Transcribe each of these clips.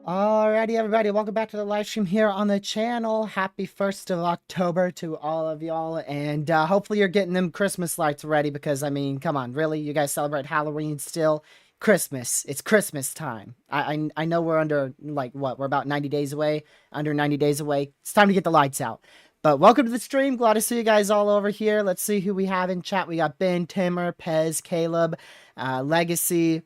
Alrighty, everybody, welcome back to the live stream here on the channel. Happy 1st of October to all of y'all, and hopefully you're getting them Christmas lights ready because, I mean, come on, really? You guys celebrate Halloween still? Christmas. It's Christmas time. I know we're under, like, what? We're about 90 days away, under 90 days away. It's time to get the lights out. But welcome to the stream. Glad to see you guys all over here. Let's see who we have in chat. We got Ben, Timmer, Pez, Caleb, Legacy,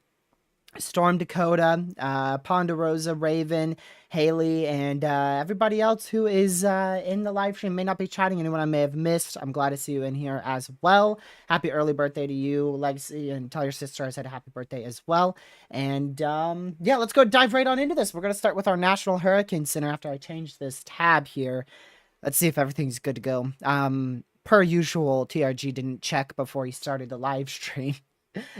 Storm Dakota, Ponderosa, Raven, Haley, and everybody else who is in the live stream. May not be chatting, anyone I may have missed. I'm glad to see you in here as well. Happy early birthday to you, Legacy, and tell your sister I said a happy birthday as well. And yeah, let's go dive right on into this. We're going to start with our National Hurricane Center after I change this tab here. Let's see if everything's good to go. Per usual, TRG didn't check before he started the live stream.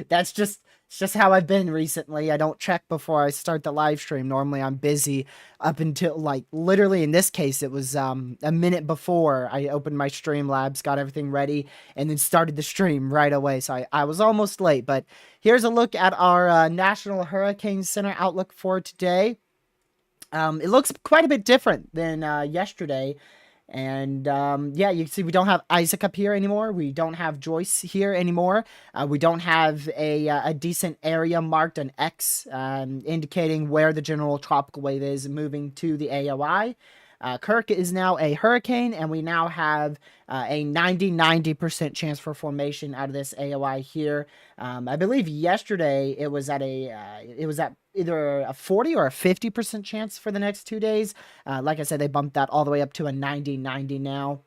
It's just how I've been recently. I don't check before I start the live stream. Normally I'm busy up until, like, literally in this case, it was a minute before I opened my Streamlabs, got everything ready, and then started the stream right away. So I was almost late, but here's a look at our National Hurricane Center outlook for today. It looks quite a bit different than yesterday. And yeah, you can see we don't have Isaac up here anymore. We don't have Joyce here anymore. We don't have a decent area marked an X, indicating where the general tropical wave is moving to the AOI. Kirk is now a hurricane, and we now have a 90% chance for formation out of this AOI here. I believe yesterday it was at either a 40 or a 50% chance for the next 2 days. Like I said, they bumped that all the way up to a 90 now.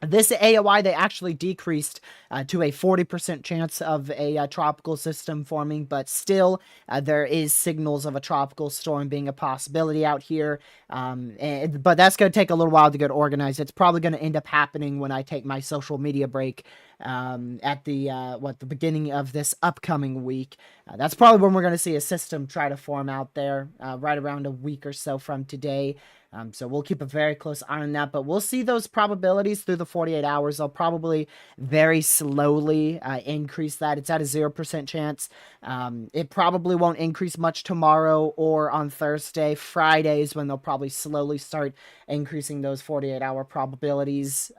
This AOI, they actually decreased to a 40% chance of a tropical system forming, but still there is signals of a tropical storm being a possibility out here. But that's going to take a little while to get organized. It's probably going to end up happening when I take my social media break at the beginning of this upcoming week. That's probably when we're going to see a system try to form out there, right around a week or so from today. So we'll keep a very close eye on that, but we'll see those probabilities through the 48 hours. They'll probably very slowly increase that. It's at a 0% chance. It probably won't increase much tomorrow or on Thursday. Friday is when they'll probably slowly start increasing those 48-hour probabilities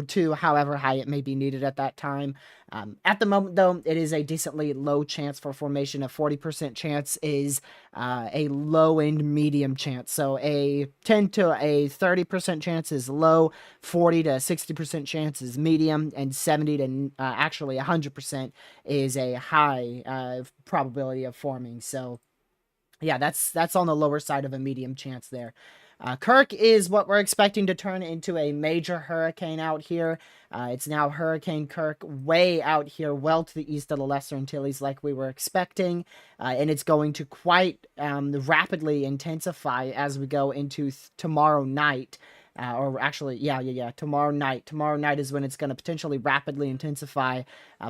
to however high it may be needed at that time. At the moment, though, it is a decently low chance for formation. A 40% chance is a low-end medium chance. So a 10 to a 30% chance is low, 40 to 60% chance is medium, and 70 to actually 100% is a high probability of forming. So Yeah, that's on the lower side of a medium chance there. Kirk is what we're expecting to turn into a major hurricane out here. It's now Hurricane Kirk, way out here, well to the east of the Lesser Antilles, like we were expecting, and it's going to quite rapidly intensify as we go into tomorrow night. Or actually, yeah, tomorrow night. Tomorrow night is when it's going to potentially rapidly intensify,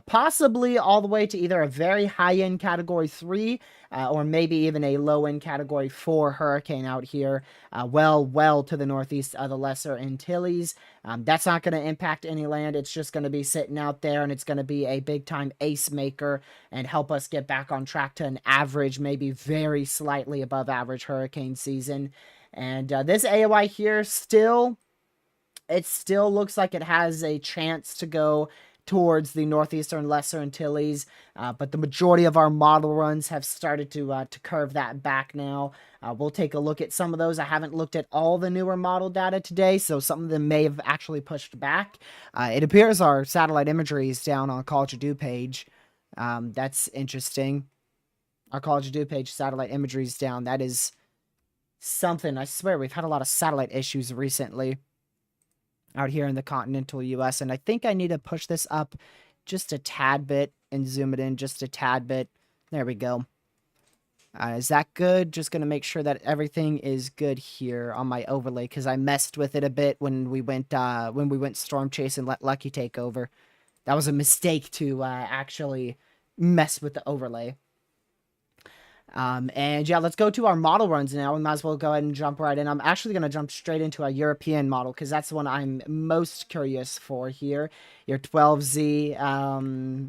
possibly all the way to either a very high-end Category 3 or maybe even a low-end Category 4 hurricane out here, well to the northeast of the Lesser Antilles. That's not going to impact any land. It's just going to be sitting out there, and it's going to be a big-time ace maker and help us get back on track to an average, maybe very slightly above average hurricane season. And this AOI here it still looks like it has a chance to go towards the northeastern Lesser Antilles, but the majority of our model runs have started to curve that back now. We'll take a look at some of those. I haven't looked at all the newer model data today, so some of them may have actually pushed back. It appears our satellite imagery is down on College of Do page. That's interesting. Our College of Do page satellite imagery is down. That is something. I swear we've had a lot of satellite issues recently out here in the continental US, and I think I need to push this up just a tad bit and zoom it in just a tad bit. There we go. Is that good? Just gonna make sure that everything is good here on my overlay, because I messed with it a bit when we went storm chase and let Lucky take over. That was a mistake to actually mess with the overlay. And yeah, let's go to our model runs now. We might as well go ahead and jump right in. I'm actually going to jump straight into a European model because that's the one I'm most curious for here. Your 12Z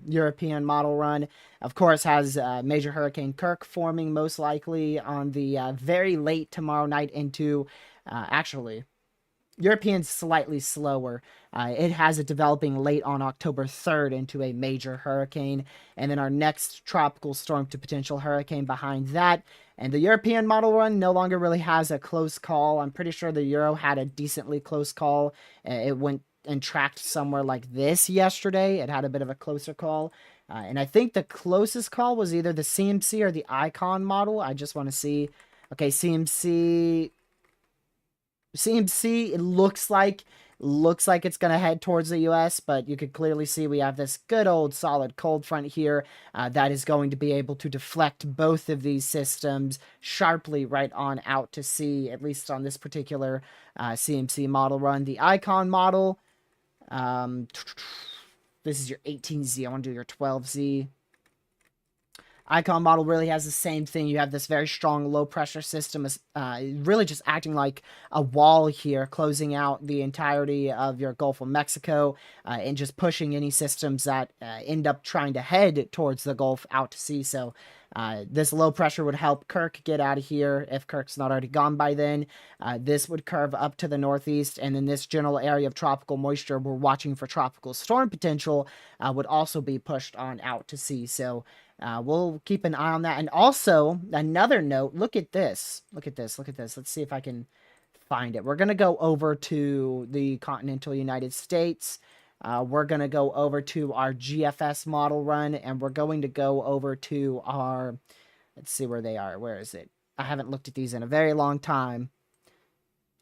European model run, of course, has Major Hurricane Kirk forming most likely on the very late tomorrow night into, actually, European's slightly slower. It has it developing late on October 3rd into a major hurricane, and then our next tropical storm to potential hurricane behind that. And the European model run no longer really has a close call. I'm pretty sure the Euro had a decently close call. It went and tracked somewhere like this yesterday. It had a bit of a closer call. And I think the closest call was either the CMC or the Icon model. I just want to see. Okay, CMC, it looks like it's going to head towards the US, but you could clearly see we have this good old solid cold front here that is going to be able to deflect both of these systems sharply right on out to sea, at least on this particular CMC model run. The Icon model, this is your 18Z. I want to do your 12Z. Icon model really has the same thing. You have this very strong low pressure system, really just acting like a wall here, closing out the entirety of your Gulf of Mexico and just pushing any systems that end up trying to head towards the Gulf out to sea. So this low pressure would help Kirk get out of here if Kirk's not already gone by then. This would curve up to the northeast, and then this general area of tropical moisture we're watching for tropical storm potential would also be pushed on out to sea. So we'll keep an eye on that. And also, another note, look at this. Look at this. Look at this. Let's see if I can find it. We're going to go over to the continental United States. We're going to go over to our GFS model run, and we're going to go over to our, let's see where they are. Where is it? I haven't looked at these in a very long time.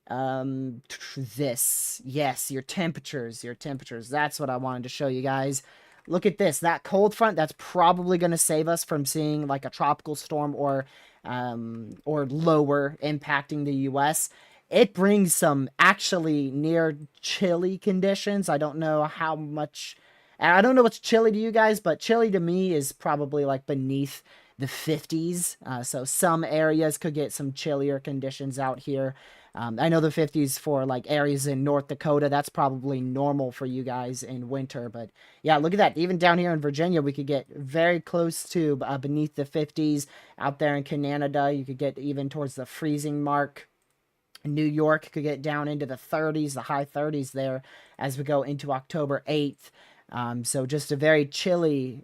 Yes, your temperatures. That's what I wanted to show you guys. Look at this. That cold front, that's probably going to save us from seeing like a tropical storm or lower impacting the U.S. It brings some actually near chilly conditions. I don't know how much. I don't know what's chilly to you guys, but chilly to me is probably like beneath the 50s. So some areas could get some chillier conditions out here. I know the 50s for like areas in North Dakota, that's probably normal for you guys in winter. But yeah, look at that. Even down here in Virginia, we could get very close to beneath the 50s. Out there in Canada, you could get even towards the freezing mark. New York could get down into the 30s, the high 30s there as we go into October 8th. So just a very chilly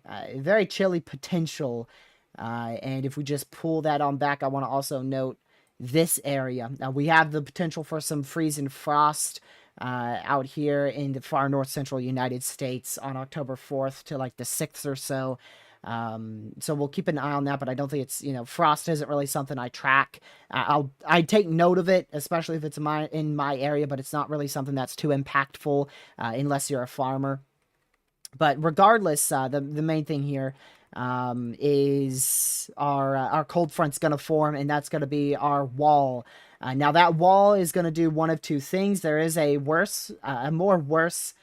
potential. And if we just pull that on back, I want to also note this area. Now we have the potential for some freeze and frost out here in the far north central United States on October 4th to like the 6th or so. So we'll keep an eye on that, but I don't think it's, frost isn't really something I track. I take note of it, especially if it's in my area, but it's not really something that's too impactful unless you're a farmer. But regardless, the main thing here is our cold front's going to form, and that's going to be our wall. Now that wall is going to do one of two things. There is a more worse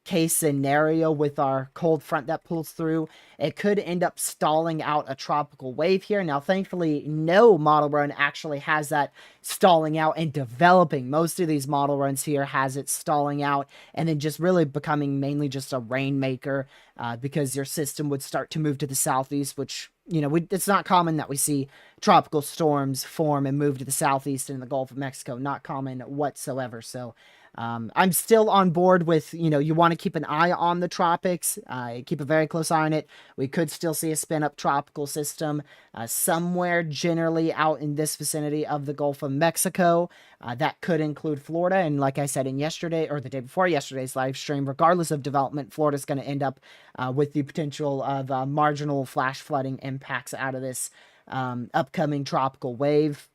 case scenario with our cold front that pulls through. It could end up stalling out a tropical wave here. Now, thankfully, no model run actually has that stalling out and developing. Most of these model runs here has it stalling out and then just really becoming mainly just a rainmaker because your system would start to move to the southeast, which, it's not common that we see tropical storms form and move to the southeast in the Gulf of Mexico. Not common whatsoever. So, I'm still on board with, you want to keep an eye on the tropics, keep a very close eye on it. We could still see a spin up tropical system somewhere generally out in this vicinity of the Gulf of Mexico. That could include Florida. And like I said in yesterday or the day before yesterday's live stream, regardless of development, Florida's going to end up with the potential of marginal flash flooding impacts out of this upcoming tropical wave.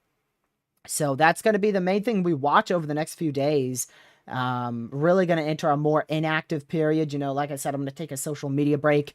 So that's going to be the main thing we watch over the next few days. Really going to enter a more inactive period. Like I said, I'm going to take a social media break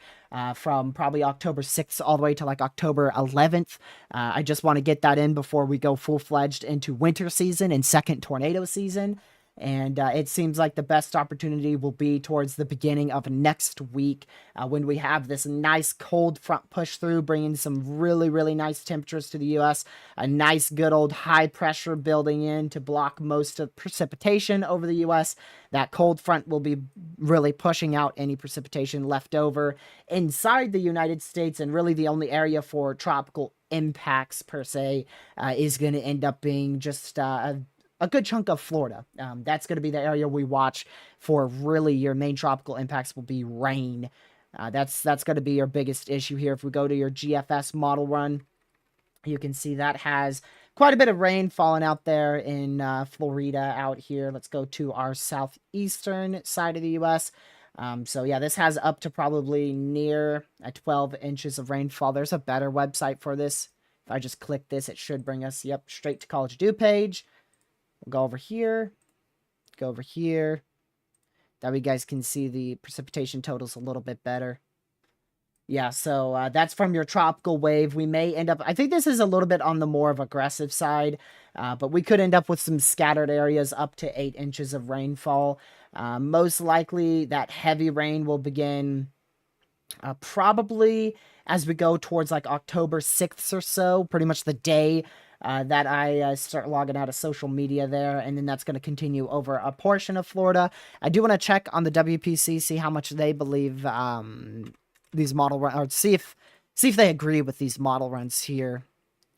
from probably October 6th all the way to like October 11th. I just want to get that in before we go full-fledged into winter season and second tornado season. And it seems like the best opportunity will be towards the beginning of next week when we have this nice cold front push through, bringing some really, really nice temperatures to the U.S. A nice, good old high pressure building in to block most of precipitation over the U.S. That cold front will be really pushing out any precipitation left over inside the United States. And really the only area for tropical impacts per se is going to end up being just a good chunk of Florida. That's going to be the area we watch for. Really, your main tropical impacts will be rain. That's going to be your biggest issue here. If we go to your GFS model run, you can see that has quite a bit of rain falling out there in Florida out here. Let's go to our southeastern side of the U.S. So yeah, this has up to probably near 12 inches of rainfall. There's a better website for this. If I just click this, it should bring us, straight to College Due page. We'll go over here, go over here. That way you guys can see the precipitation totals a little bit better. Yeah, so that's from your tropical wave. We may end up, I think this is a little bit on the more of aggressive side, but we could end up with some scattered areas up to 8 inches of rainfall. Most likely that heavy rain will begin probably as we go towards like October 6th or so, pretty much the day that I start logging out of social media there, and then that's going to continue over a portion of Florida. I do want to check on the WPC, see how much they believe these model runs, or see if they agree with these model runs here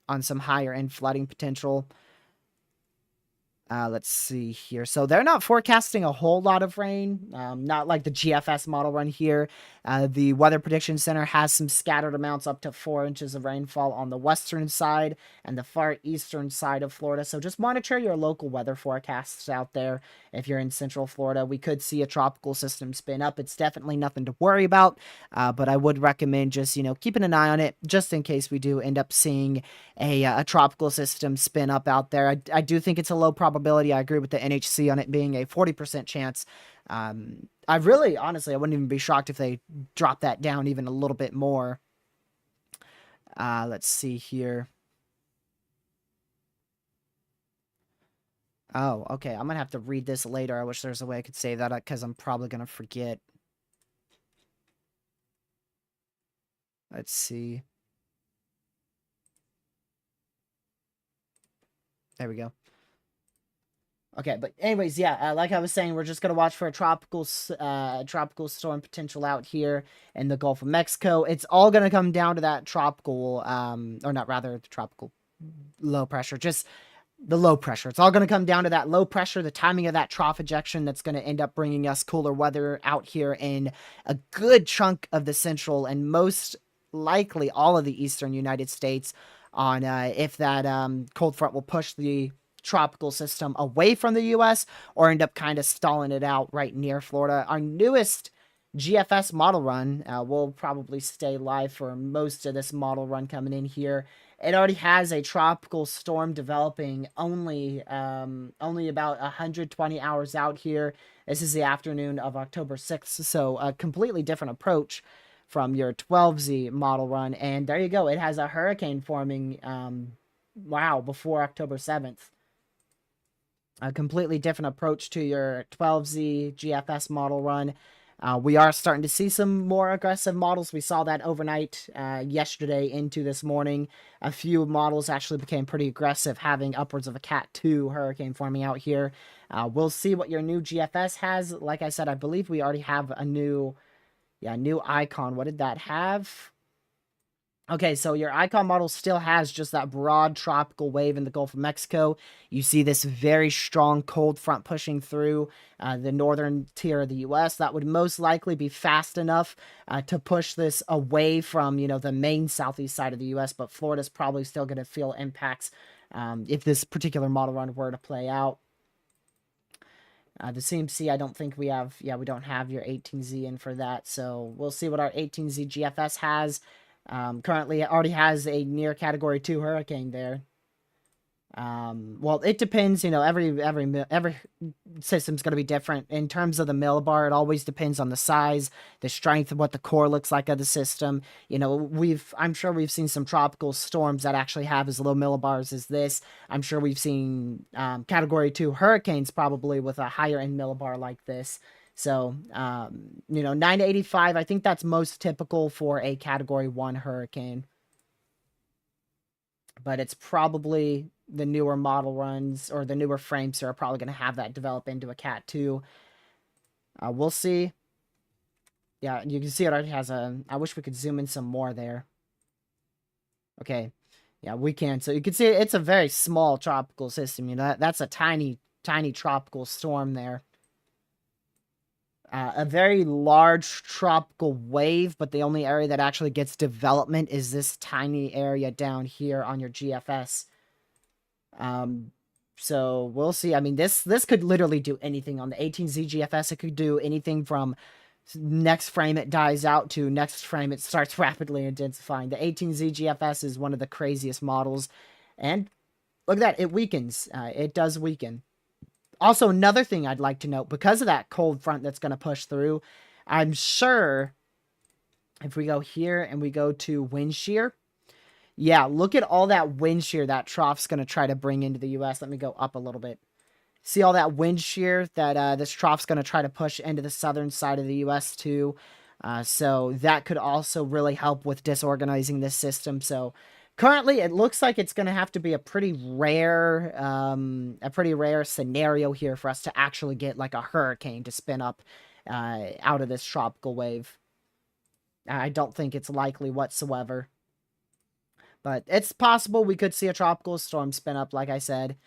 on some higher end flooding potential. Let's see here. So they're not forecasting a whole lot of rain, not like the GFS model run here. The Weather Prediction Center has some scattered amounts up to 4 inches of rainfall on the western side and the far eastern side of Florida. So just monitor your local weather forecasts out there. If you're in central Florida, we could see a tropical system spin up. It's definitely nothing to worry about, but I would recommend just, keeping an eye on it just in case we do end up seeing a tropical system spin up out there. I do think it's a low probability. I agree with the NHC on it being a 40% chance. I really, honestly, I wouldn't even be shocked if they drop that down even a little bit more. Let's see here. Oh, okay. I'm gonna have to read this later. I wish there's a way I could save that because I'm probably gonna forget. Let's see. There we go. Okay, but anyways, yeah, like I was saying, we're just gonna watch for a tropical storm potential out here in the Gulf of Mexico. It's all gonna come down to that tropical, or not, rather, the tropical low pressure, just the low pressure. It's all gonna come down to that low pressure, the timing of that trough ejection that's gonna end up bringing us cooler weather out here in a good chunk of the central and most likely all of the eastern United States on if that cold front will push the tropical system away from the U.S. or end up kind of stalling it out right near Florida. Our newest GFS model run. We'll probably stay live for most of this model run coming in here. It already has a tropical storm developing only about 120 hours out here. This is the afternoon of October 6th, so a completely different approach from your 12Z model run. And there you go. It has a hurricane forming, wow, before October 7th. A completely different approach to your 12Z GFS model run. We are starting to see some more aggressive models. We saw that overnight yesterday into this morning. A few models actually became pretty aggressive, having upwards of a Cat 2 hurricane forming out here. We'll see what your new GFS has. Like I said, I believe we already have a new icon. What did that have? Okay, so your icon model still has just that broad tropical wave in the Gulf of Mexico. You see this very strong cold front pushing through the northern tier of the U.S. That would most likely be fast enough to push this away from, the main southeast side of the U.S., but Florida's probably still going to feel impacts if this particular model run were to play out. The CMC, I don't think we have, we don't have your 18Z in for that, so we'll see what our 18Z GFS has. Currently, it already has a near Category 2 hurricane there. Well, it depends. Every system's going to be different. In terms of the millibar, it always depends on the size, the strength of what the core looks like of the system. I'm sure we've seen some tropical storms that actually have as low millibars as this. I'm sure we've seen Category 2 hurricanes probably with a higher end millibar like this. So, 9 to 85, I think that's most typical for a Category 1 hurricane. But it's probably the newer model runs or the newer frames are probably going to have that develop into a Cat 2. We'll see. Yeah, you can see it already has I wish we could zoom in some more there. Okay. Yeah, we can. So you can see it's a very small tropical system. That's a tiny, tiny tropical storm there. A very large tropical wave, but the only area that actually gets development is this tiny area down here on your GFS. So we'll see. I mean, this could literally do anything on the 18Z GFS. It could do anything from next frame it dies out to next frame it starts rapidly intensifying. The 18Z GFS is one of the craziest models, and look at that, it weakens. It does weaken. Also, another thing I'd like to note, because of that cold front that's going to push through, I'm sure if we go here and we go to wind shear, yeah, look at all that wind shear that trough's going to try to bring into the U.S. Let me go up a little bit. See all that wind shear that this trough's going to try to push into the southern side of the U.S. too. So that could also really help with disorganizing this system. So currently, it looks like it's going to have to be a pretty rare scenario here for us to actually get like a hurricane to spin up out of this tropical wave. I don't think it's likely whatsoever. But it's possible we could see a tropical storm spin up, like I said.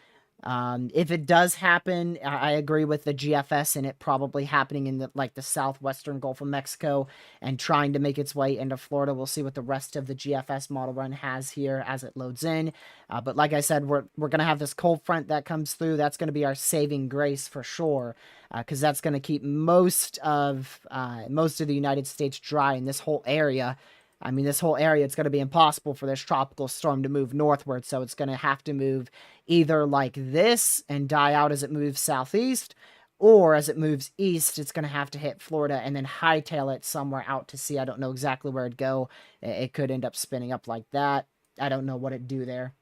If it does happen, I agree with the GFS and it probably happening in the southwestern Gulf of Mexico and trying to make its way into Florida. We'll see what the rest of the GFS model run has here as it loads in. But like I said, we're going to have this cold front that comes through. That's going to be our saving grace for sure, because that's going to keep most of the United States dry in this whole area. I mean, this whole area, it's going to be impossible for this tropical storm to move northward, so it's going to have to move either like this and die out as it moves southeast, or as it moves east, it's going to have to hit Florida and then hightail it somewhere out to sea. I don't know exactly where it'd go. It could end up spinning up like that. I don't know what it'd do there.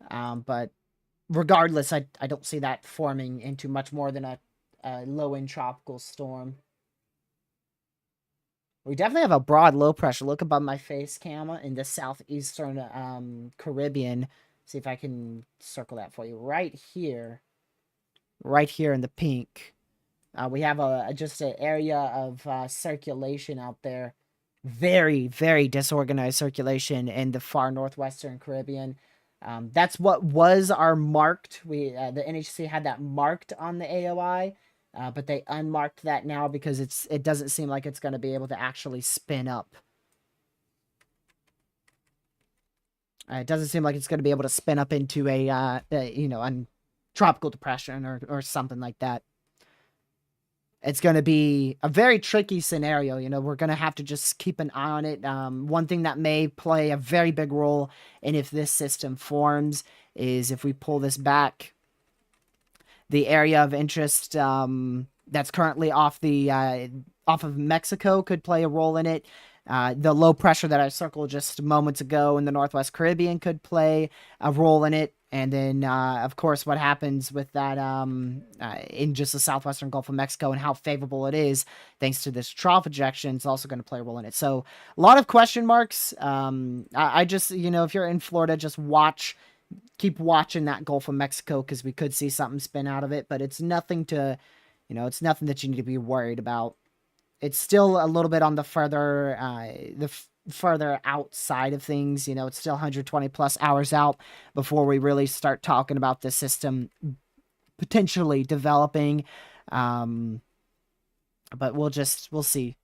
But regardless, I don't see that forming into much more than a low-end tropical storm. We definitely have a broad low pressure. Look above my face cam in the southeastern Caribbean. See if I can circle that for you. Right here in the pink. We have just an area of circulation out there. Very, very disorganized circulation in the far northwestern Caribbean. That's what was our marked. The NHC had that marked on the AOI. But they unmarked that now because it doesn't seem like it's going to be able to actually spin up. It doesn't seem like it's going to be able to spin up into a tropical depression or something like that. it's going to be a very tricky scenario. We're going to have to just keep an eye on it. One thing that may play a very big role in if this system forms is if we pull this back, the area of interest that's currently off of Mexico could play a role in it. The low pressure that I circled just moments ago in the Northwest Caribbean could play a role in it. And then, of course, what happens with that in just the southwestern Gulf of Mexico and how favorable it is, thanks to this trough ejection, is also going to play a role in it. So, a lot of question marks. I just, if you're in Florida, just keep watching that Gulf of Mexico because we could see something spin out of it. But it's nothing it's nothing that you need to be worried about. It's still a little bit on the further outside of things. It's still 120 plus hours out before we really start talking about this system potentially developing. But we'll see.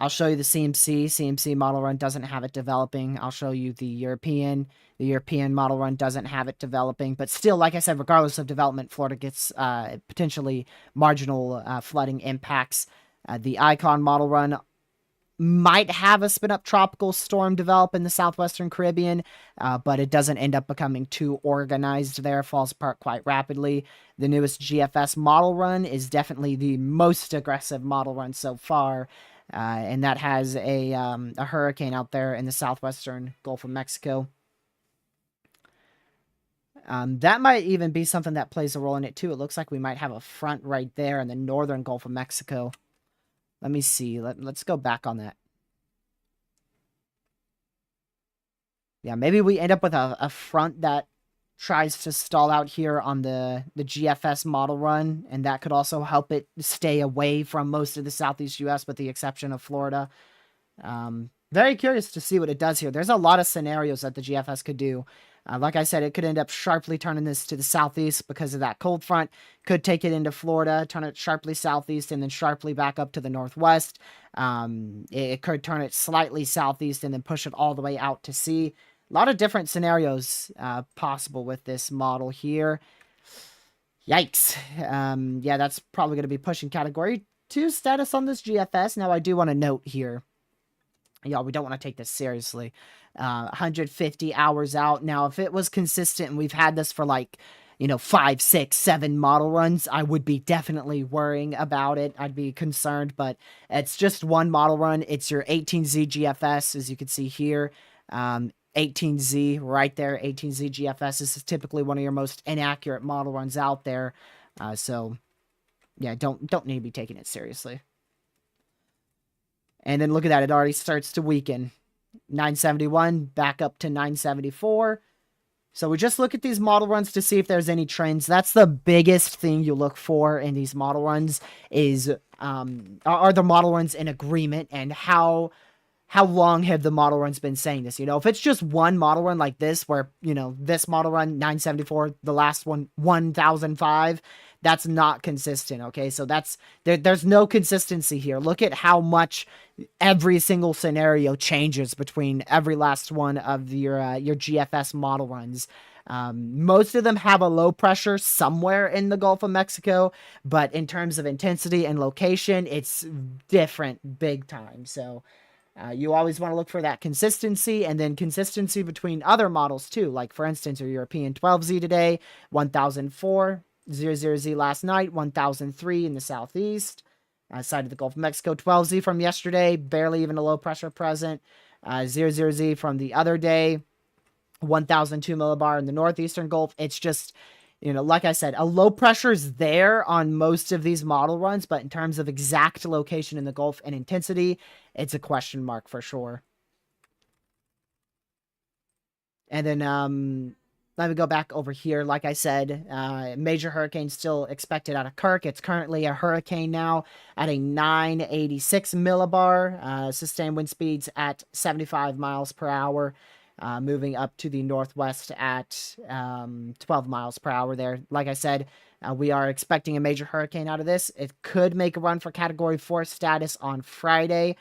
I'll show you the CMC. CMC model run doesn't have it developing. I'll show you the European. The European model run doesn't have it developing. But still, like I said, regardless of development, Florida gets potentially marginal flooding impacts. The Icon model run might have a spin-up tropical storm develop in the southwestern Caribbean, but it doesn't end up becoming too organized there. Falls apart quite rapidly. The newest GFS model run is definitely the most aggressive model run so far. And that has a hurricane out there in the southwestern Gulf of Mexico. That might even be something that plays a role in it too. It looks like we might have a front right there in the northern Gulf of Mexico. Let me see. Let's go back on that. Yeah, maybe we end up with a front that tries to stall out here on the GFS model run, and that could also help it stay away from most of the southeast U.S. with the exception of Florida. Very curious to see what it does here. There's a lot of scenarios that the GFS could do. Like I said, it could end up sharply turning this to the southeast because of that cold front. Could take it into Florida, turn it sharply southeast, and then sharply back up to the northwest. It could turn it slightly southeast and then push it all the way out to sea. A lot of different scenarios possible with this model here. Yikes. Yeah, that's probably going to be pushing Category 2 status on this GFS. Now, I do want to note here, y'all, we don't want to take this seriously. 150 hours out. Now, if it was consistent and we've had this for 5, 6, 7 model runs, I would be definitely worrying about it. I'd be concerned, but it's just one model run. It's your 18Z GFS, as you can see here. 18Z right there. 18Z GFS is typically one of your most inaccurate model runs out there. So yeah, don't need to be taking it seriously. And then look at that. It already starts to weaken. 971 back up to 974. So we just look at these model runs to see if there's any trends. That's the biggest thing you look for in these model runs is are the model runs in agreement, and how long have the model runs been saying this? If it's just one model run like this, where, this model run, 974, the last one, 1005, that's not consistent, okay? So there's no consistency here. Look at how much every single scenario changes between every last one of your GFS model runs. Most of them have a low pressure somewhere in the Gulf of Mexico, but in terms of intensity and location, it's different big time. So you always want to look for that consistency, and then consistency between other models too. Like, for instance, your European 12Z today, 1004, 00Z last night, 1003 in the southeast side of the Gulf of Mexico. 12Z from yesterday, barely even a low pressure present. 00Z from the other day, 1002 millibar in the northeastern Gulf. It's just, like I said, a low pressure is there on most of these model runs, but in terms of exact location in the Gulf and intensity, it's a question mark for sure. And then let me go back over here. Like I said, major hurricane still expected out of Kirk. It's currently a hurricane now at a 986 millibar, sustained wind speeds at 75 miles per hour. Moving up to the northwest at 12 miles per hour there. Like I said, we are expecting a major hurricane out of this. It could make a run for Category 4 status on Friday.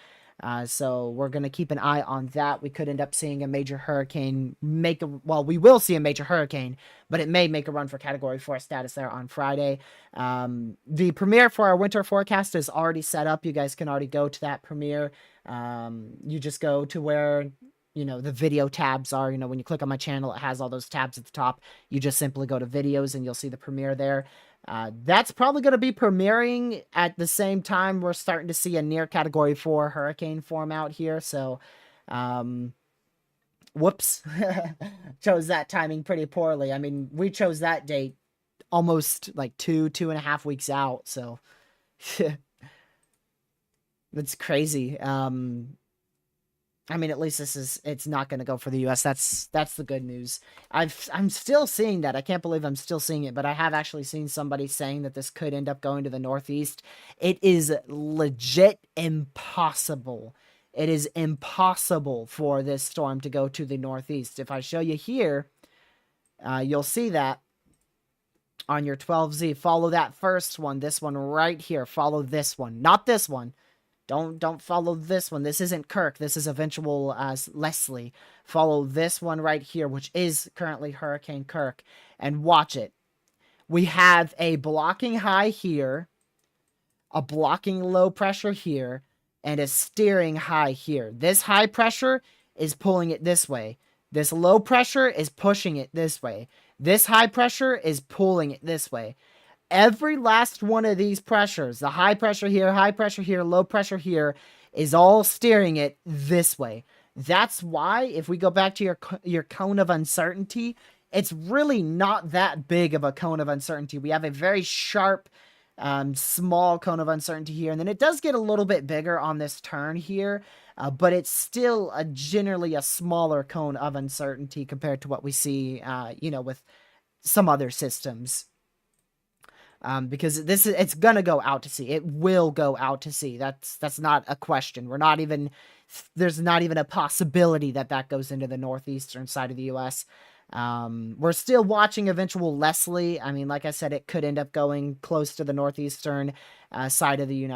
So we're going to keep an eye on that. We could end up seeing a major hurricane well, we will see a major hurricane, but it may make a run for Category 4 status there on Friday. The premiere for our winter forecast is already set up. You guys can already go to that premiere. You just go to where the video tabs are. When you click on my channel, it has all those tabs at the top. You just simply go to videos and you'll see the premiere there. That's probably going to be premiering at the same time we're starting to see a near Category 4 hurricane form out here. So, whoops. Chose that timing pretty poorly. I mean, we chose that date almost like 2.5 weeks out. So, that's crazy. I mean, at least it's not going to go for the US. That's the good news. I'm still seeing that. I can't believe I'm still seeing it, but I have actually seen somebody saying that this could end up going to the Northeast. It is legit impossible. It is impossible for this storm to go to the Northeast. If I show you here, you'll see that on your 12Z. Follow that first one, this one right here. Follow this one, not this one. Don't follow this one. This isn't Kirk. This is eventual Leslie. Follow this one right here, which is currently Hurricane Kirk, and watch it. We have a blocking high here, a blocking low pressure here, and a steering high here. This high pressure is pulling it this way. This low pressure is pushing it this way. This high pressure is pulling it this way. Every last one of these pressures, the high pressure here, low pressure here, is all steering it this way. That's why, if we go back to your cone of uncertainty, it's really not that big of a cone of uncertainty. We have a very sharp, small cone of uncertainty here, and then it does get a little bit bigger on this turn here, but it's still generally a smaller cone of uncertainty compared to what we see, with some other systems. Because it's gonna go out to sea. It will go out to sea. That's not a question. There's not even a possibility that goes into the northeastern side of the U.S. We're still watching eventual Leslie. I mean, like I said, it could end up going close to the northeastern side of the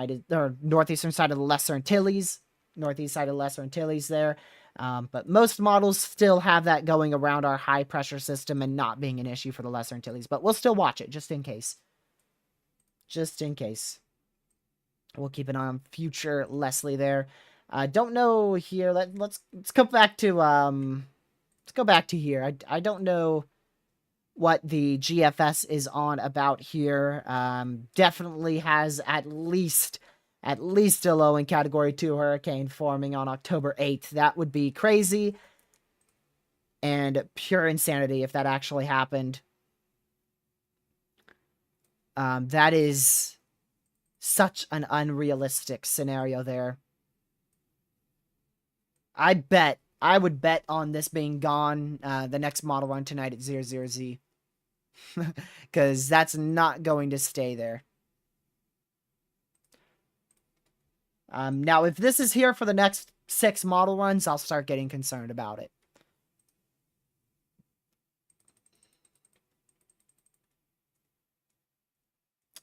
northeastern side of the Lesser Antilles, northeast side of the Lesser Antilles there. But most models still have that going around our high pressure system and not being an issue for the Lesser Antilles. But we'll still watch it just in case. Just in case. We'll keep an eye on future Leslie there. Don't know here. Let's go back to here. I don't know what the GFS is on about here. Definitely has at least a low in Category 2 hurricane forming on October 8th. That would be crazy and pure insanity if that actually happened. That is such an unrealistic scenario there. I would bet on this being gone the next model run tonight at 00Z. Because that's not going to stay there. Now, if this is here for the next 6 model runs, I'll start getting concerned about it.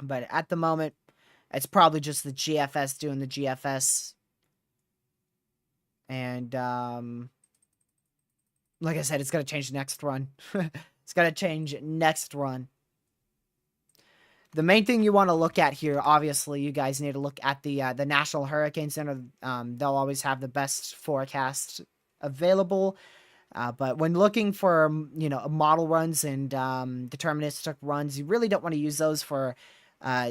But at the moment, it's probably just the GFS doing the GFS. And, like I said, it's going to change next run. It's going to change next run. The main thing you want to look at here, obviously, you guys need to look at the National Hurricane Center. They'll always have the best forecast available. But when looking for, model runs and deterministic runs, you really don't want to use those for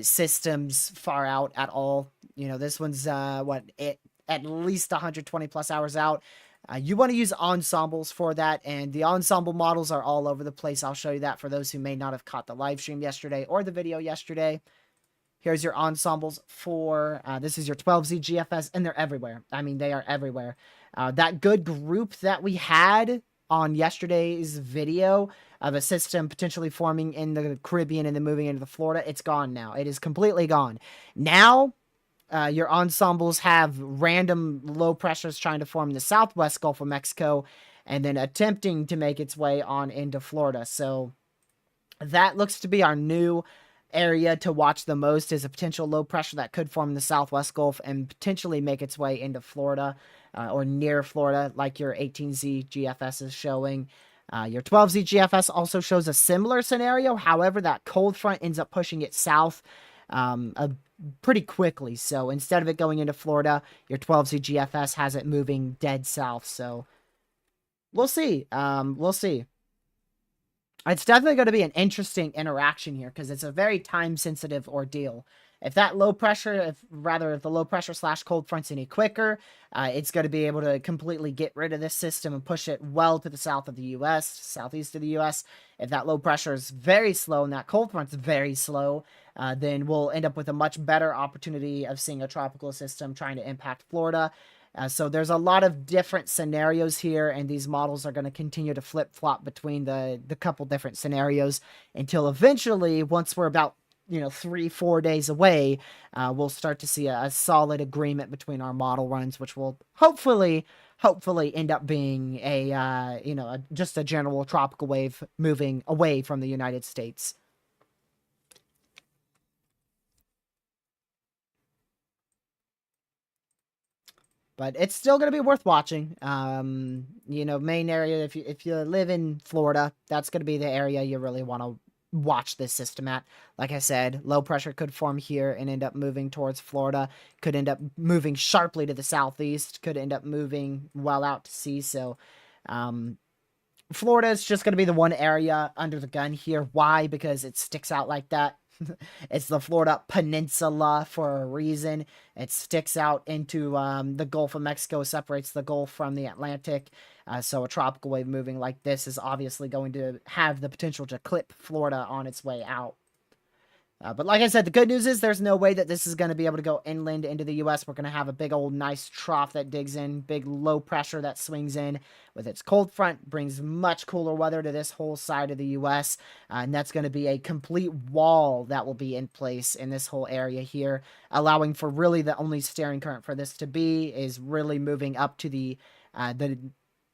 systems far out at all. This one's at least 120 plus hours out. You want to use ensembles for that, and the ensemble models are all over the place. I'll show you that for those who may not have caught the live stream yesterday or the video yesterday. Here's your ensembles for, this is your 12Z GFS, and they're everywhere. I mean, they are everywhere. That good group that we had on yesterday's video of a system potentially forming in the Caribbean and then moving into the Florida, it's gone now. It is completely gone. Now, your ensembles have random low pressures trying to form the southwest Gulf of Mexico and then attempting to make its way on into Florida. So that looks to be our new area to watch the most is a potential low pressure that could form in the Southwest Gulf and potentially make its way into Florida or near Florida, like your 18Z GFS is showing. Your 12Z GFS also shows a similar scenario. However, that cold front ends up pushing it south pretty quickly. So instead of it going into Florida, your 12Z GFS has it moving dead south. So we'll see. We'll see. It's definitely going to be an interesting interaction here because it's a very time-sensitive ordeal. If that low pressure, if the low pressure / cold front's any quicker, it's going to be able to completely get rid of this system and push it well to the south of the U.S., southeast of the U.S. If that low pressure is very slow and that cold front's very slow, then we'll end up with a much better opportunity of seeing a tropical system trying to impact Florida. So there's a lot of different scenarios here, and these models are going to continue to flip-flop between the couple different scenarios until eventually, once we're about 3-4 days away, we'll start to see a solid agreement between our model runs, which will hopefully end up being just a general tropical wave moving away from the United States. But it's still going to be worth watching. Main area, if you live in Florida, that's going to be the area you really want to watch this system at. Like I said, low pressure could form here and end up moving towards Florida, could end up moving sharply to the southeast, could end up moving well out to sea. So Florida is just going to be the one area under the gun here. Why? Because it sticks out like that. It's the Florida Peninsula for a reason. It sticks out into the Gulf of Mexico, separates the Gulf from the Atlantic. So a tropical wave moving like this is obviously going to have the potential to clip Florida on its way out. But like I said, the good news is there's no way that this is going to be able to go inland into the U.S. We're going to have a big old nice trough that digs in, big low pressure that swings in with its cold front, brings much cooler weather to this whole side of the U.S. And that's going to be a complete wall that will be in place in this whole area here, allowing for really the only steering current for this to be is really moving up to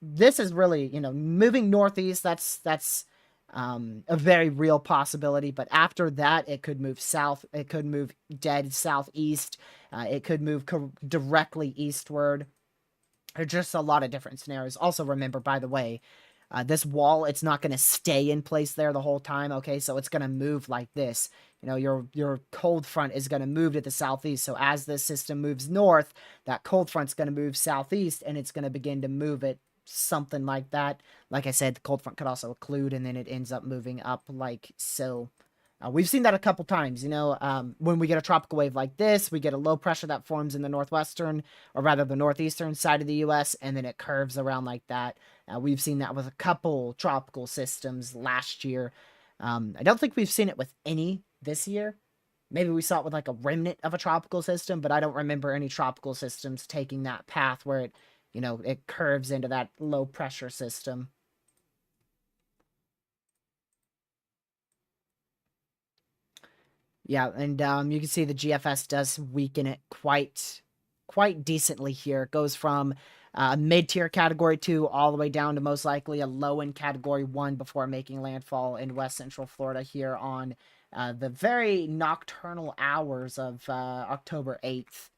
this is really, moving northeast. That's a very real possibility, but after that, it could move south. It could move dead southeast. It could move directly eastward. There's just a lot of different scenarios. Also, remember, by the way, this wall, it's not going to stay in place there the whole time, okay? So it's going to move like this. Your cold front is going to move to the southeast. So as this system moves north, that cold front's going to move southeast, and it's going to begin to move it something like that. Like I said, the cold front could also occlude, and then it ends up moving up like so. We've seen that a couple times, when we get a tropical wave like this, we get a low pressure that forms in the northwestern, or rather the northeastern side of the U.S., and then it curves around like that. We've seen that with a couple tropical systems last year. I don't think we've seen it with any this year. Maybe we saw it with like a remnant of a tropical system, but I don't remember any tropical systems taking that path where it curves into that low pressure system. Yeah, and you can see the GFS does weaken it quite decently here. It goes from mid-tier category 2 all the way down to most likely a low-end category 1 before making landfall in west central Florida here on the very nocturnal hours of October 8th.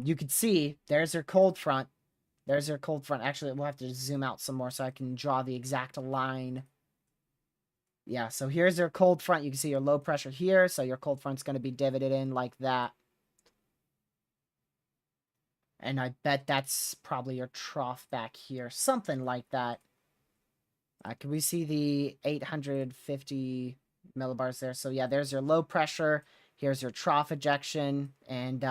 You can see there's your cold front. There's your cold front. Actually, we'll have to zoom out some more so I can draw the exact line. Yeah, so here's your cold front. You can see your low pressure here. So your cold front's going to be divoted in like that. And I bet that's probably your trough back here. Something like that. Can we see the 850 millibars there? So yeah, there's your low pressure. Here's your trough ejection. And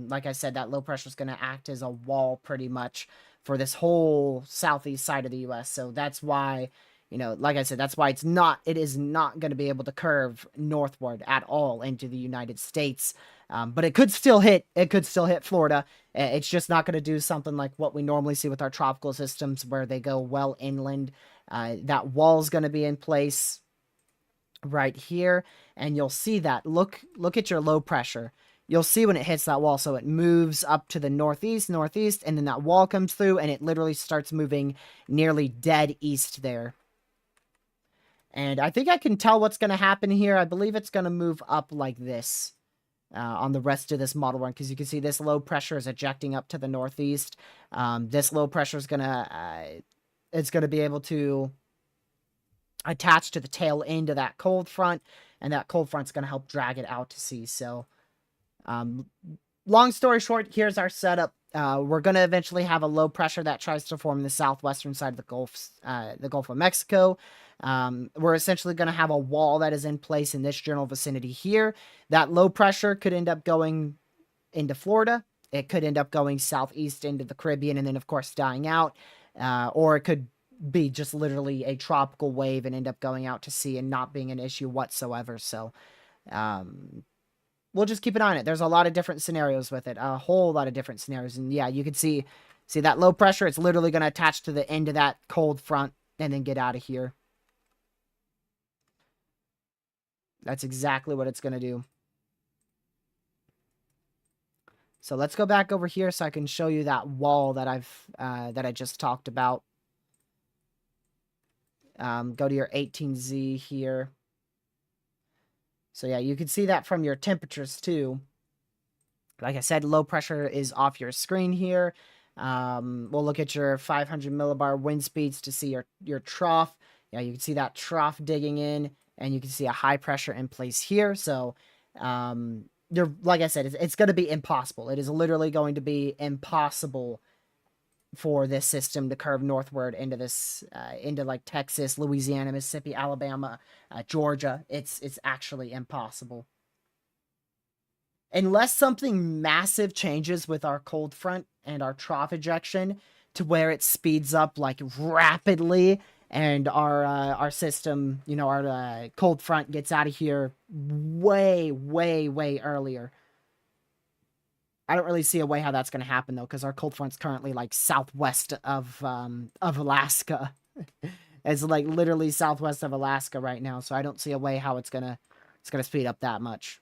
like I said, that low pressure is going to act as a wall pretty much for this whole southeast side of the U.S. So that's why, like I said, that's why it is not going to be able to curve northward at all into the United States. But it could still hit Florida. It's just not going to do something like what we normally see with our tropical systems where they go well inland. That wall's going to be in place right here, and you'll see that. Look at your low pressure. You'll see when it hits that wall, so it moves up to the northeast, and then that wall comes through, and it literally starts moving nearly dead east there. And I think I can tell what's going to happen here. I believe it's going to move up like this on the rest of this model run, because you can see this low pressure is ejecting up to the northeast. This low pressure is going to it's going to be able to attach to the tail end of that cold front, and that cold front's going to help drag it out to sea. So long story short, here's our setup. We're going to eventually have a low pressure that tries to form the southwestern side of the Gulf of Mexico. We're essentially going to have a wall that is in place in this general vicinity here. That low pressure could end up going into Florida. It could end up going southeast into the Caribbean and then, of course, dying out. Or it could be just literally a tropical wave and end up going out to sea and not being an issue whatsoever. So, we'll just keep an eye on it. There's a lot of different scenarios with it, a whole lot of different scenarios. And yeah, you can see that low pressure. It's literally going to attach to the end of that cold front and then get out of here. That's exactly what it's going to do. So let's go back over here so I can show you that wall that I just talked about. Go to your 18Z here. So yeah, you can see that from your temperatures too. Like I said, low pressure is off your screen here. We'll look at your 500 millibar wind speeds to see your trough. Yeah, you can see that trough digging in, and you can see a high pressure in place here. So, like I said, it's going to be impossible. It is literally going to be impossible for this system to curve northward into this, into like Texas, Louisiana, Mississippi, Alabama, Georgia. It's actually impossible. Unless something massive changes with our cold front and our trough ejection to where it speeds up like rapidly, and our system, you know, our cold front gets out of here way, way, way earlier. I don't really see a way how that's going to happen, though, because our cold front's currently, like, southwest of Alaska. It's, like, literally southwest of Alaska right now, so I don't see a way how it's gonna speed up that much.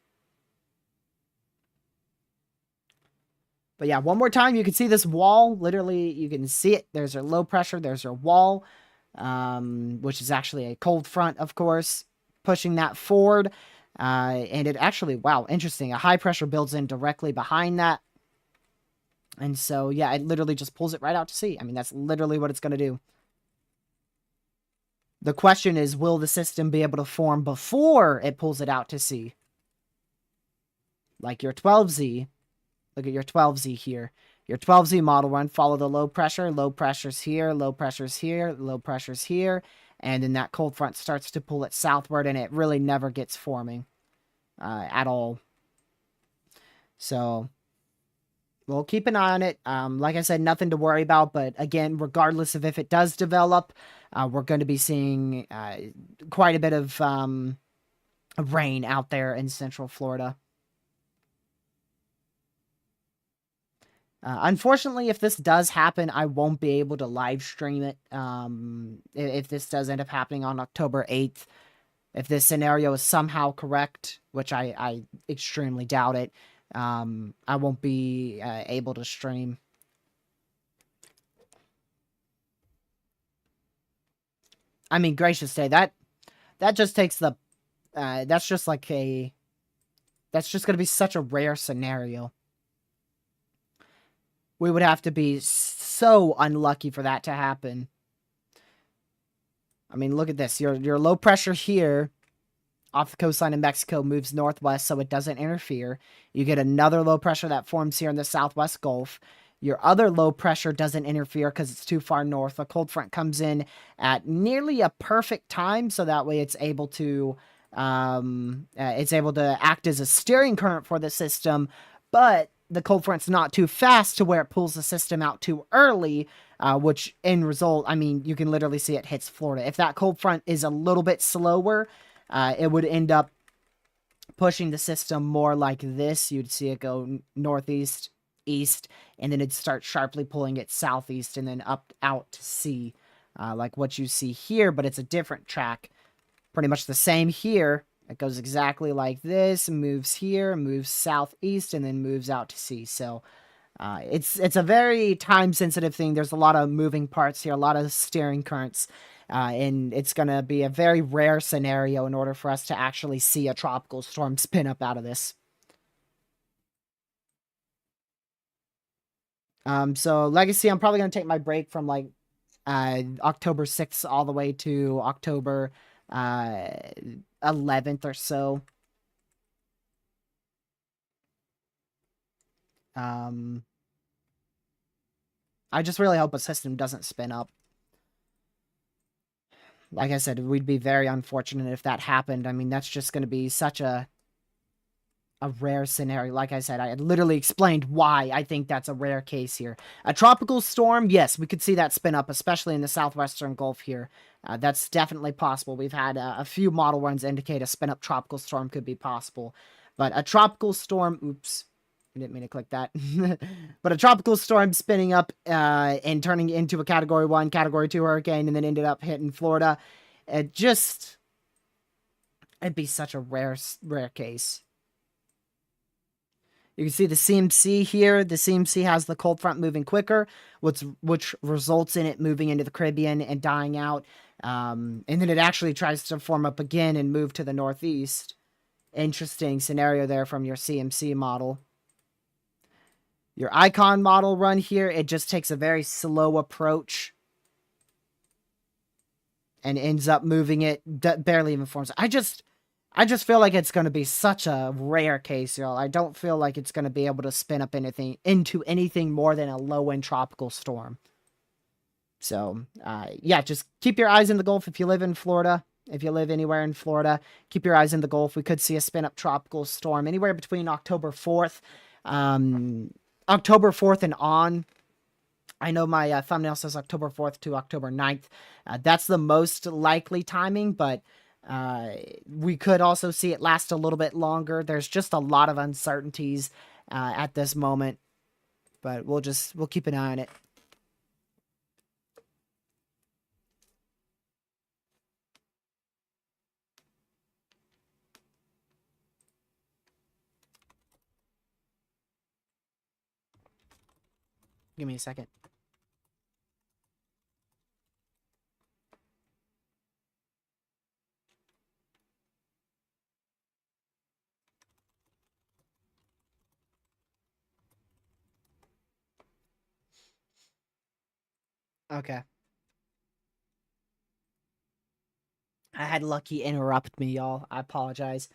But yeah, one more time, you can see this wall. Literally, you can see it. There's our low pressure. There's our wall, which is actually a cold front, of course, pushing that forward. And it actually, wow, interesting. A high pressure builds in directly behind that. And so, yeah, it literally just pulls it right out to sea. I mean, that's literally what it's going to do. The question is, will the system be able to form before it pulls it out to sea? Like your 12Z. Look at your 12Z here. Your 12Z model run, follow the low pressure. Low pressure's here, low pressure's here, low pressure's here. And then that cold front starts to pull it southward, and it really never gets forming at all. So we'll keep an eye on it. Like I said, nothing to worry about. But again, regardless of if it does develop, we're going to be seeing quite a bit of rain out there in Central Florida. Unfortunately, if this does happen, I won't be able to live stream it. If this does end up happening on October 8th, if this scenario is somehow correct, which I extremely doubt it, I won't be able to stream. I mean, gracious day, that just takes the, that's just like a, that's just going to be such a rare scenario. We would have to be so unlucky for that to happen. I mean, look at this. Your low pressure here off the coastline of Mexico moves northwest, so it doesn't interfere. You get another low pressure that forms here in the southwest Gulf. Your other low pressure doesn't interfere because it's too far north. A cold front comes in at nearly a perfect time, so that way it's able to act as a steering current for the system, but the cold front's not too fast to where it pulls the system out too early, which in result, I mean, you can literally see it hits Florida. If that cold front is a little bit slower, it would end up pushing the system more like this. You'd see it go northeast, east, and then it'd start sharply pulling it southeast and then up out to sea, like what you see here, but it's a different track. Pretty much the same here. It goes exactly like this, moves here, moves southeast, and then moves out to sea. So, It's a very time sensitive thing. There's a lot of moving parts here, a lot of steering currents, and it's gonna be a very rare scenario in order for us to actually see a tropical storm spin up out of this. So Legacy, I'm probably gonna take my break from like October 6th all the way to October uh 11th or so. Um, I just really hope a system doesn't spin up. Like I said, we'd be very unfortunate if that happened. I mean, that's just going to be such a rare scenario. Like I said, I had literally explained why I think that's a rare case here. A tropical storm, yes, we could see that spin up, especially in the southwestern Gulf here. That's definitely possible. We've had a few model runs indicate a spin up tropical storm could be possible. But a tropical storm, oops, I didn't mean to click that. But a tropical storm spinning up and turning into a Category 1, Category 2 hurricane, and then ended up hitting Florida. It'd be such a rare case. You can see the CMC here. The CMC has the cold front moving quicker, which results in it moving into the Caribbean and dying out. And then it actually tries to form up again and move to the northeast. Interesting scenario there from your CMC model. Your icon model run here, it just takes a very slow approach and ends up moving it, barely even forms. I just feel like it's going to be such a rare case, y'all. I don't feel like it's going to be able to spin up into anything more than a low-end tropical storm. So, yeah, just keep your eyes in the Gulf if you live in Florida. If you live anywhere in Florida, keep your eyes in the Gulf. We could see a spin-up tropical storm anywhere between October 4th, October 4th and on. I know my thumbnail says October 4th to October 9th. That's the most likely timing, but we could also see it last a little bit longer. There's just a lot of uncertainties at this moment, but we'll keep an eye on it. Give me a second. Okay. I had Lucky interrupt me, y'all. I apologize.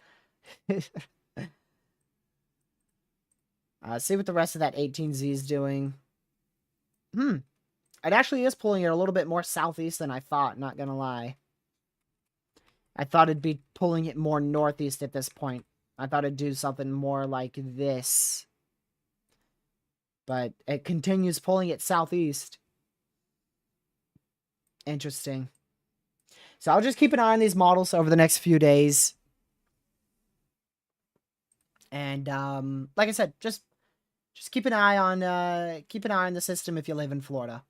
See what the rest of that 18Z is doing. It actually is pulling it a little bit more southeast than I thought, not gonna lie. I thought it'd be pulling it more northeast at this point. I thought it'd do something more like this. But it continues pulling it southeast. Interesting. So I'll just keep an eye on these models over the next few days. And like I said, just keep an eye on the system if you live in Florida.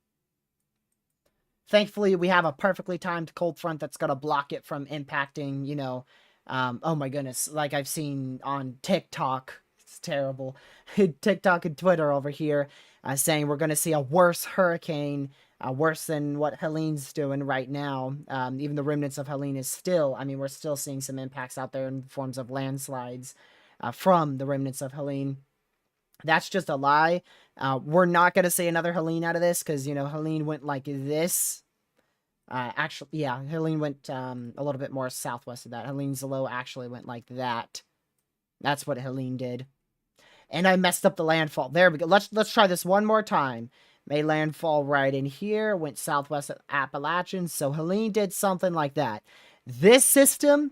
Thankfully, we have a perfectly timed cold front that's gonna block it from impacting, you know, oh my goodness, like I've seen on TikTok. It's terrible. TikTok and Twitter over here saying we're gonna see a worse hurricane, worse than what Helene's doing right now. Even the remnants of Helene is still, I mean, we're still seeing some impacts out there in forms of landslides from the remnants of Helene. That's just a lie. We're not going to see another Helene out of this because, you know, Helene went like this. Actually, yeah, Helene went a little bit more southwest of that. Helene's low actually went like that. That's what Helene did. And I messed up the landfall. There we go. Let's try this one more time. Made landfall right in here. Went southwest of Appalachians. So Helene did something like that. This system,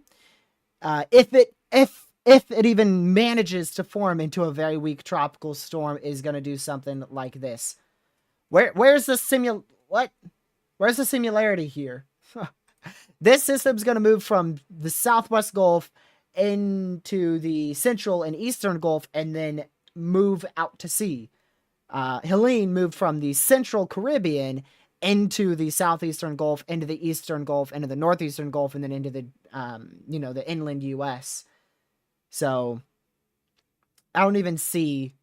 if it even manages to form into a very weak tropical storm, is going to do something like this. Where's the Where's the similarity here? This system's going to move from the southwest Gulf into the central and eastern Gulf and then move out to sea. Helene moved from the central Caribbean into the southeastern Gulf, into the eastern Gulf, into the northeastern Gulf, and then into the, the inland U.S. So I don't even see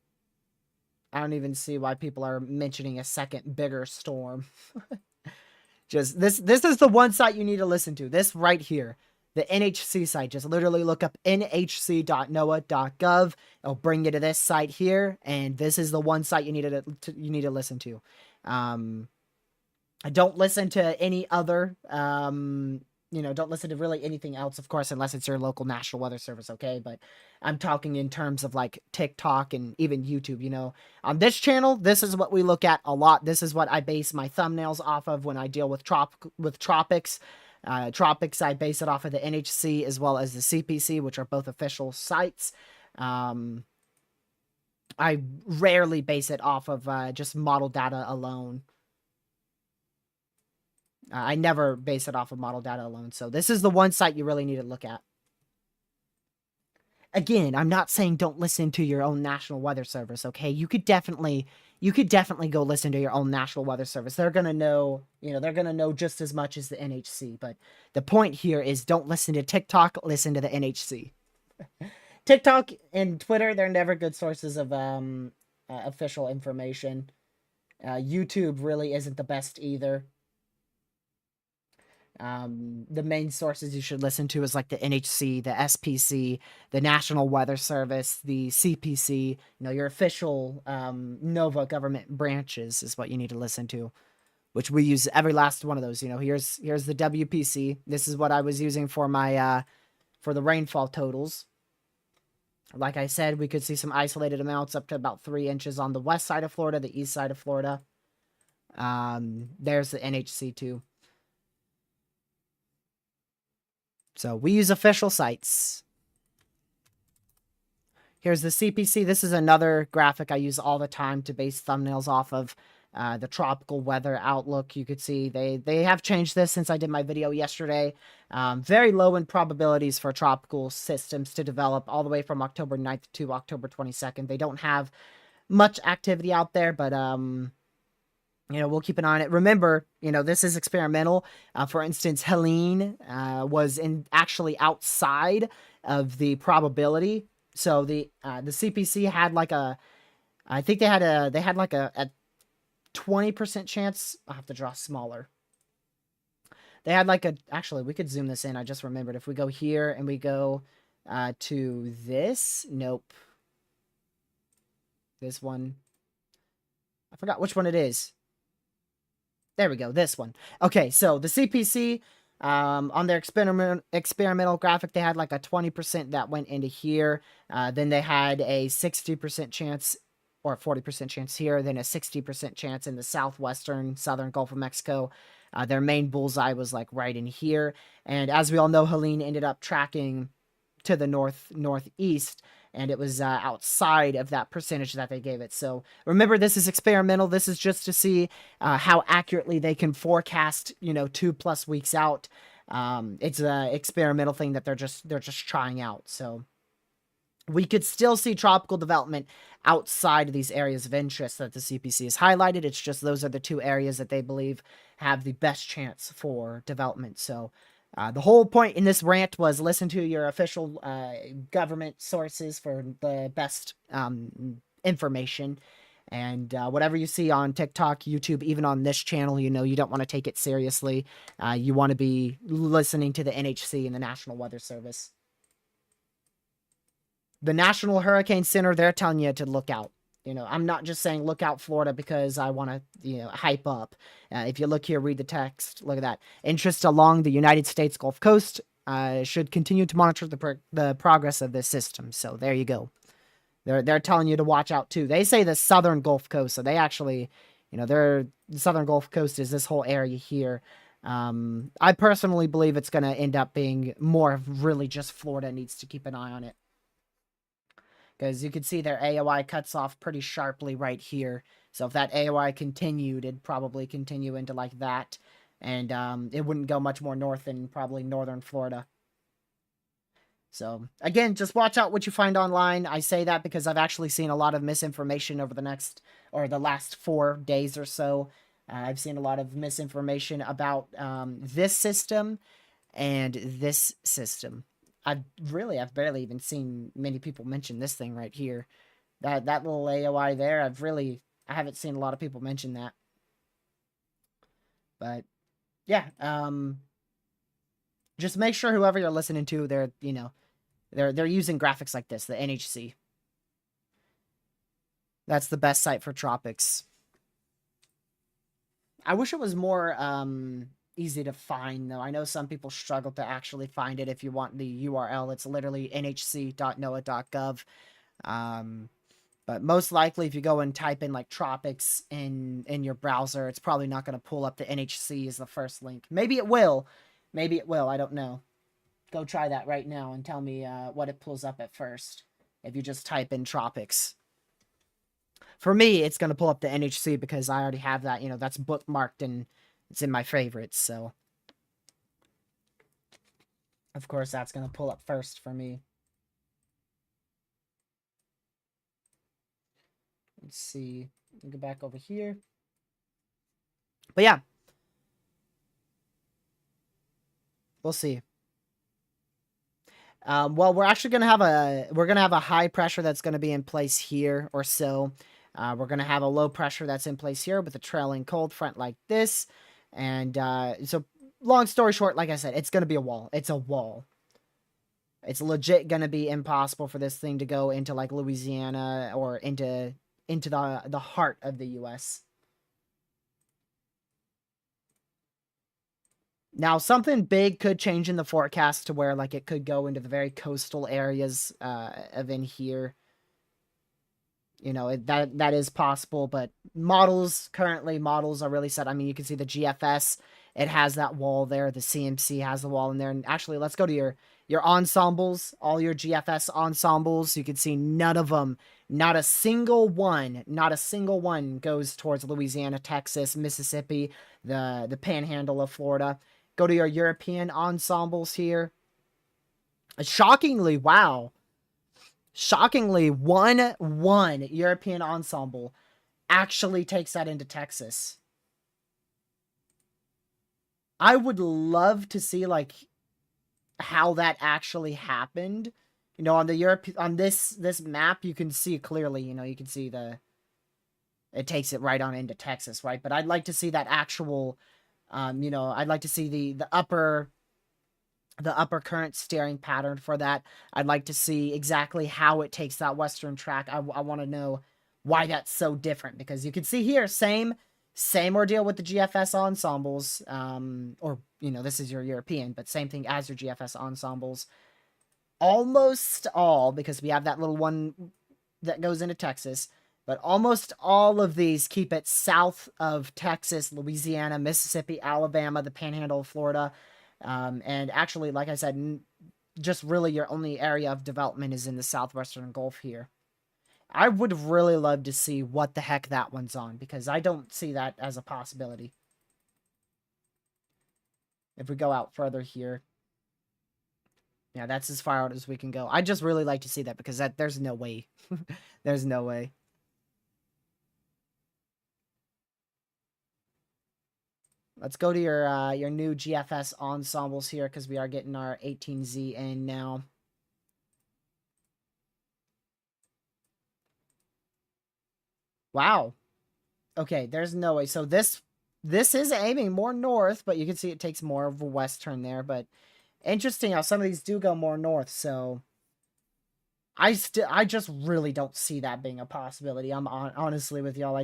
I don't even see why people are mentioning a second bigger storm. Just this is the one site you need to listen to. This right here. The NHC site. Just literally look up nhc.noaa.gov. It'll bring you to this site here, and this is the one site you need to listen to. I don't listen to any other don't listen to really anything else, of course, unless it's your local National Weather Service, okay? But I'm talking in terms of like TikTok and even YouTube. On this channel, this is what we look at a lot. This is what I base my thumbnails off of when I deal with tropics. Tropics, I base it off of the NHC as well as the CPC, which are both official sites. I rarely base it off of just model data alone. I never base it off of model data alone. So this is the one site you really need to look at. Again, I'm not saying don't listen to your own National Weather Service, okay? You could definitely go listen to your own National Weather Service. They're going to know, they're going to know just as much as the NHC. But the point here is don't listen to TikTok, listen to the NHC. TikTok and Twitter, they're never good sources of official information. YouTube really isn't the best either. The main sources you should listen to is like the NHC, the SPC, the National Weather Service, the CPC, your official NOVA government branches is what you need to listen to, which we use every last one of those. Here's the WPC. This is what I was using for my for the rainfall totals. Like I said, we could see some isolated amounts up to about 3 inches on the west side of Florida, the east side of Florida. There's the NHC too. So we use official sites. Here's the CPC. This is another graphic I use all the time to base thumbnails off of the tropical weather outlook. You could see they have changed this since I did my video yesterday. Very low in probabilities for tropical systems to develop all the way from October 9th to October 22nd. They don't have much activity out there, but we'll keep an eye on it. Remember, this is experimental. For instance, Helene was actually outside of the probability. So the CPC had like I think they had like a 20% chance. I'll have to draw smaller. They had like actually, we could zoom this in. I just remembered. If we go here and we go to this, nope. This one. I forgot which one it is. There we go, this one. Okay, so the CPC, on their experimental graphic, they had like a 20% that went into here. Then they had a 60% chance, or 40% chance here, then a 60% chance in the southern Gulf of Mexico. Their main bullseye was like right in here. And as we all know, Helene ended up tracking to the northeast, and it was outside of that percentage that they gave it. So remember, this is experimental. This is just to see how accurately they can forecast, 2+ weeks out. It's an experimental thing that they're just trying out. So we could still see tropical development outside of these areas of interest that the CPC has highlighted. It's just those are the 2 areas that they believe have the best chance for development. So the whole point in this rant was listen to your official government sources for the best information. And whatever you see on TikTok, YouTube, even on this channel, you don't want to take it seriously. You want to be listening to the NHC and the National Weather Service. The National Hurricane Center, they're telling you to look out. I'm not just saying look out Florida because I want to, hype up. If you look here, read the text, look at that. Interest along the United States Gulf Coast should continue to monitor the progress of this system. So there you go. They're telling you to watch out too. They say the southern Gulf Coast, so they actually, the southern Gulf Coast is this whole area here. I personally believe it's going to end up being more of really just Florida needs to keep an eye on it. Because you can see their AOI cuts off pretty sharply right here. So if that AOI continued, it'd probably continue into like that. And it wouldn't go much more north than probably northern Florida. So, again, just watch out what you find online. I say that because I've actually seen a lot of misinformation over the last 4 days or so. I've seen a lot of misinformation about this system and this system. I've barely even seen many people mention this thing right here. That little AOI there, I haven't seen a lot of people mention that. But yeah, just make sure whoever you're listening to, they're using graphics like this, the NHC. That's the best site for tropics. I wish it was more easy to find, though. I know some people struggle to actually find it. If you want the URL, it's literally nhc.noaa.gov. But most likely, if you go and type in like tropics in your browser, it's probably not going to pull up the NHC as the first link. Maybe it will. Maybe it will. I don't know. Go try that right now and tell me what it pulls up at first if you just type in tropics. For me, it's going to pull up the NHC because I already have that. That's bookmarked and it's in my favorites. So, of course, that's going to pull up first for me. Let's see. Go back over here. But yeah. We'll see. Well, we're actually gonna have a high pressure that's gonna be in place here or so. We're gonna have a low pressure that's in place here with a trailing cold front like this, and so long story short, like I said, it's gonna be a wall. It's a wall. It's legit gonna be impossible for this thing to go into like Louisiana or into the heart of the U.S. Now, something big could change in the forecast to where, like, it could go into the very coastal areas of in here. That is possible, but models are really set. I mean, you can see the GFS, it has that wall there. The CMC has the wall in there. And actually, let's go to your ensembles, all your GFS ensembles. You can see none of them, not a single one goes towards Louisiana, Texas, Mississippi, the panhandle of Florida. Go to your European ensembles here. Shockingly, wow. Shockingly, one European ensemble actually takes that into Texas. I would love to see like how that actually happened. On this map, you can see clearly. You can see it takes it right on into Texas, right? But I'd like to see that actual. I'd like to see the upper current steering pattern for that. I'd like to see exactly how it takes that western track. I want to know why that's so different, because you can see here, same ordeal with the GFS ensembles, or this is your European, but same thing as your GFS ensembles. Almost all, because we have that little one that goes into Texas, but almost all of these keep it south of Texas, Louisiana, Mississippi, Alabama, the panhandle of Florida. And actually, like I said, just really your only area of development is in the southwestern Gulf here. I would really love to see what the heck that one's on, because I don't see that as a possibility. If we go out further here. Yeah, that's as far out as we can go. I'd just really like to see that, because there's no way. There's no way. Let's go to your new GFS ensembles here, because we are getting our 18Z in now. Wow. Okay, there's no way. So this is aiming more north, but you can see it takes more of a west turn there. But interesting how some of these do go more north. So I just really don't see that being a possibility. I'm honestly with y'all.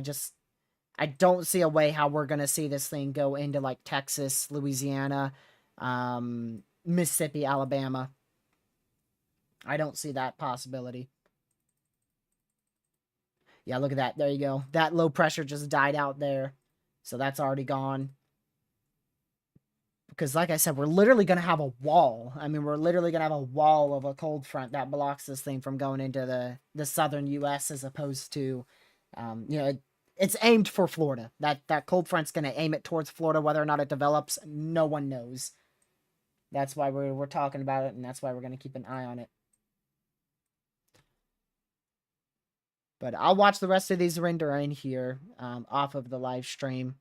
I don't see a way how we're gonna see this thing go into like Texas, Louisiana, Mississippi, Alabama. I don't see that possibility. Yeah, look at that. There you go. That low pressure just died out there. So that's already gone. Because like I said, we're literally going to have a wall. I mean, we're literally going to have a wall of a cold front that blocks this thing from going into the southern U.S. as opposed to, it's aimed for Florida. That cold front's going to aim it towards Florida. Whether or not it develops, no one knows. That's why we're talking about it, and that's why we're going to keep an eye on it. But I'll watch the rest of these render in here off of the live stream.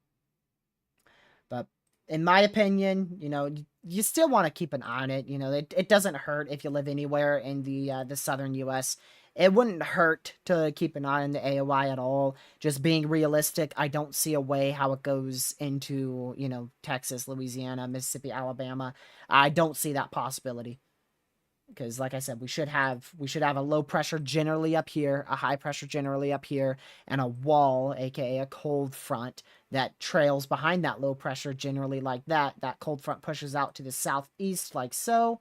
But in my opinion, you still want to keep an eye on it. It doesn't hurt if you live anywhere in the southern U.S. it wouldn't hurt to keep an eye on the AOI at all. Just being realistic, I don't see a way how it goes into, you know, Texas, Louisiana, Mississippi, Alabama. I don't see that possibility. Because like I said, we should have a low pressure generally up here, a high pressure generally up here, and a wall, aka a cold front, that trails behind that low pressure generally like that. That cold front pushes out to the southeast like so.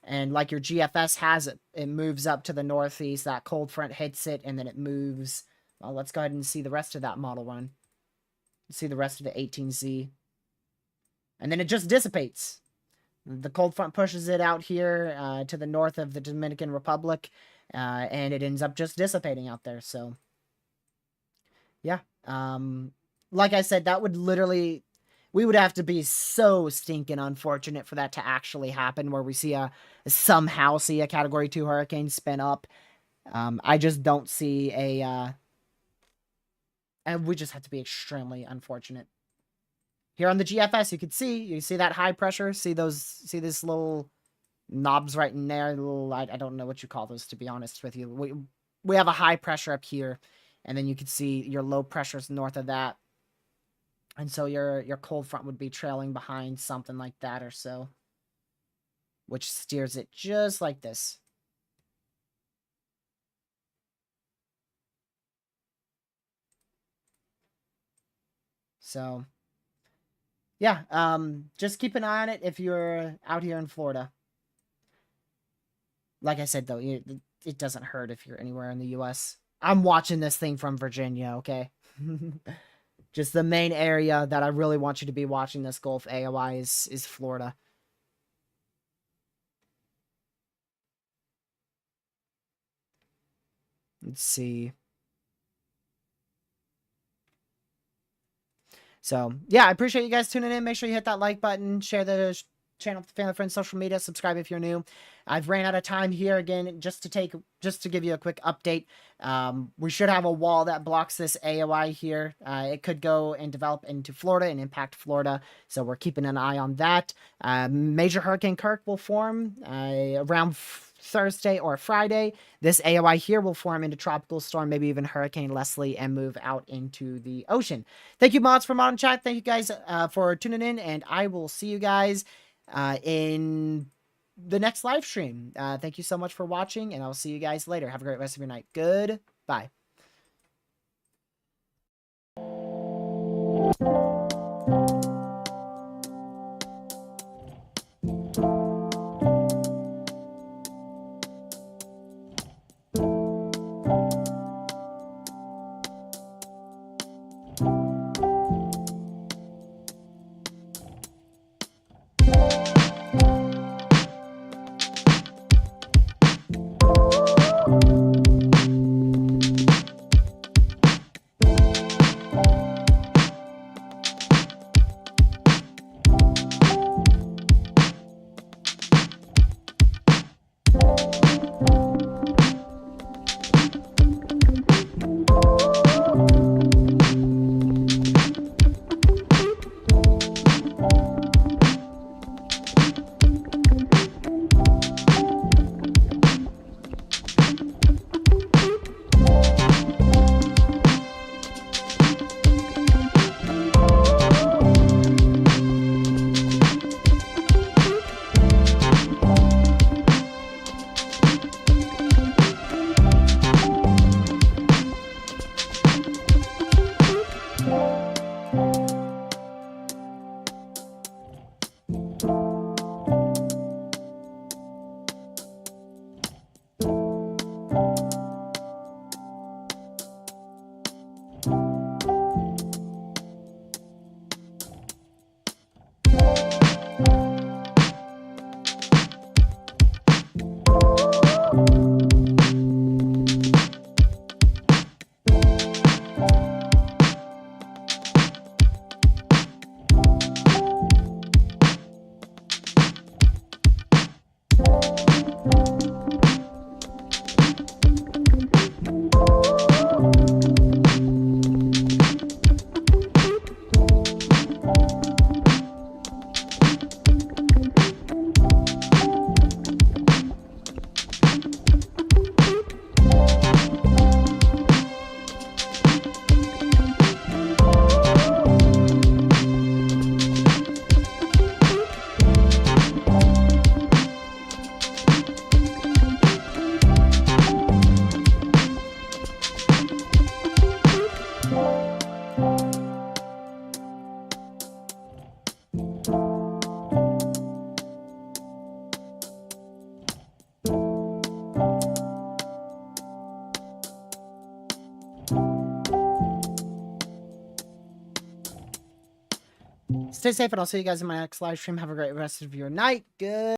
And like your GFS has it, it moves up to the northeast, that cold front hits it, and then it moves. Well, let's go ahead and see the rest of that model run. See the rest of the 18Z. And then it just dissipates. The cold front pushes it out here to the north of the Dominican Republic, and it ends up just dissipating out there. So, yeah. Like I said, that would literally... We would have to be so stinking unfortunate for that to actually happen, where we somehow see a Category 2 hurricane spin up. I just don't see and we just have to be extremely unfortunate. Here on the GFS, you see that high pressure, see this little knobs right in there, little, I don't know what you call those, to be honest with you. We have a high pressure up here, and then you can see your low pressures north of that. And so your cold front would be trailing behind something like that or so, which steers it just like this. So, yeah, just keep an eye on it if you're out here in Florida. Like I said, though, it doesn't hurt if you're anywhere in the U.S. I'm watching this thing from Virginia, okay? Just the main area that I really want you to be watching this Gulf AOI is Florida. Let's see. So, yeah, I appreciate you guys tuning in. Make sure you hit that like button, share the channel with family, friends, social media, subscribe if you're new. I've ran out of time here again, just to give you a quick update. We should have a wall that blocks this AOI here. It could go and develop into Florida and impact Florida, so we're keeping an eye on that. Major Hurricane Kirk will form around Thursday or Friday. This AOI here will form into tropical storm, maybe even Hurricane Leslie, and move out into the ocean. Thank you, mods, for mod and chat. Thank you guys for tuning in, and I will see you guys in the next live stream. Thank you so much for watching, and I'll see you guys later. Have a great rest of your night. Goodbye. Stay safe, and I'll see you guys in my next live stream. Have a great rest of your night. Good.